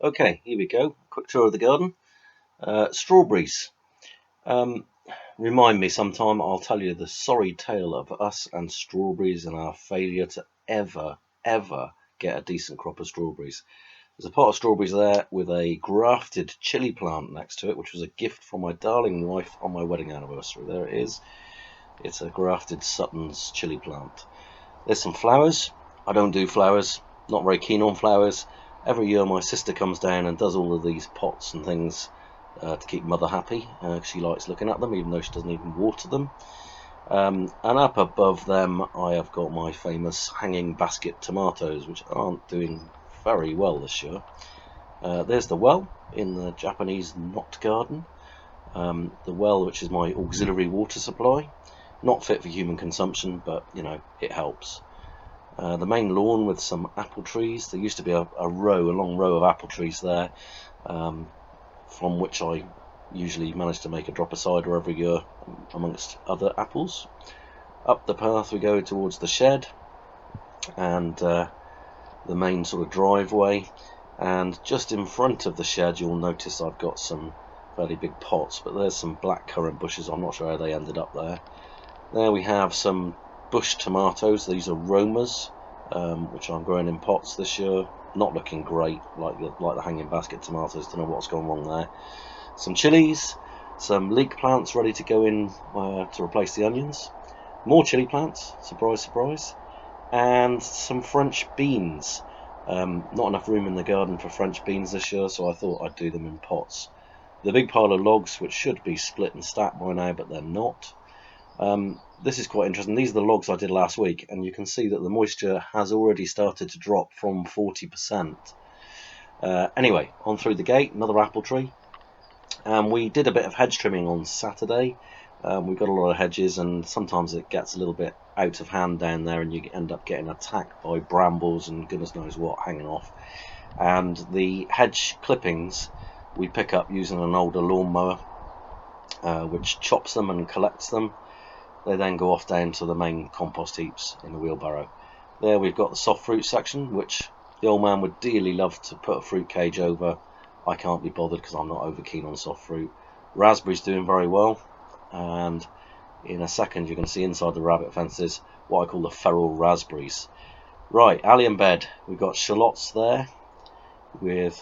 Okay, here we go. Quick tour of the garden. Strawberries. Um, Remind me sometime, I'll tell you the sorry tale of us and strawberries and our failure to ever get a decent crop of strawberries. There's a pot of strawberries there with a grafted chili plant next to it, which was a gift from my darling wife on my wedding anniversary. There it is. It's a grafted Sutton's chili plant. There's some flowers. I don't do flowers, not very keen on flowers. Every year my sister comes down and does all of these pots and things to keep mother happy. She likes looking at them, even though she doesn't even water them. And up above them I have got my famous hanging basket tomatoes, which aren't doing very well this year. There's the well in the Japanese knot garden. The well, which is my auxiliary water supply. Not fit for human consumption, but you know, it helps. The main lawn with some apple trees. There used to be a long row of apple trees there, from which I usually manage to make a drop of cider every year amongst other apples. Up the path we go towards the shed and the main sort of driveway, and just in front of the shed you'll notice I've got some fairly big pots, but there's some blackcurrant bushes. I'm not sure how they ended up there. There we have some bush tomatoes. These are Romas, which I'm growing in pots this year. Not looking great, like the hanging basket tomatoes. Don't know what's gone wrong there. Some chilies, some leek plants ready to go in to replace the onions. More chili plants, surprise, surprise, and some French beans. Not enough room in the garden for French beans this year, so I thought I'd do them in pots. The big pile of logs, which should be split and stacked by now, but they're not. This is quite interesting. These are the logs I did last week, and you can see that the moisture has already started to drop from 40%. Anyway, on through the gate, another apple tree. We did a bit of hedge trimming on Saturday. We've got a lot of hedges, and sometimes it gets a little bit out of hand down there, and you end up getting attacked by brambles and goodness knows what hanging off. And the hedge clippings we pick up using an older lawnmower, which chops them and collects them. They then go off down to the main compost heaps in the wheelbarrow. There we've got the soft fruit section, which the old man would dearly love to put a fruit cage over. I can't be bothered because I'm not over keen on soft fruit. Raspberries doing very well, and in a second you're going to see inside the rabbit fences what I call the feral raspberries. Right, allium bed. We've got shallots there, which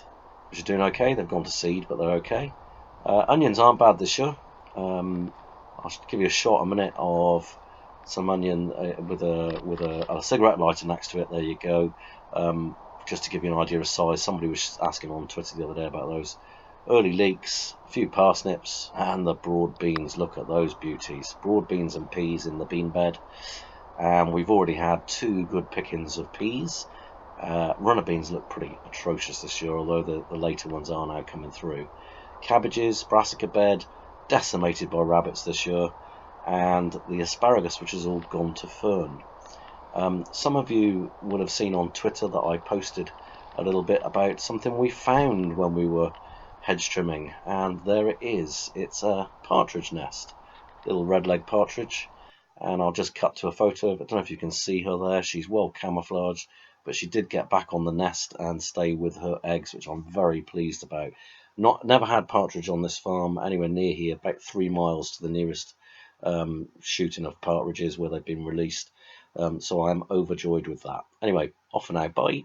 are doing okay. They've gone to seed, but they're okay. Onions aren't bad this year. I'll give you a shot a minute of some onion with a cigarette lighter next to it. There you go. Just to give you an idea of size. Somebody was asking on Twitter the other day about those. Early leeks, a few parsnips, and the broad beans. Look at those beauties. Broad beans and peas in the bean bed. And we've already had 2 good pickings of peas. Runner beans look pretty atrocious this year, although the later ones are now coming through. Cabbages, brassica bed, decimated by rabbits this year, and the asparagus, which has all gone to fern. Some of you would have seen on Twitter that I posted a little bit about something we found when we were hedge trimming, and there it is. It's a partridge nest, little red-legged partridge, and I'll just cut to a photo of it. I don't know if you can see her there. She's well camouflaged, but she did get back on the nest and stay with her eggs, which I'm very pleased about. Never had partridge on this farm anywhere near here, about 3 miles to the nearest shooting of partridges where they've been released. So I'm overjoyed with that. Anyway, off for now. Bye.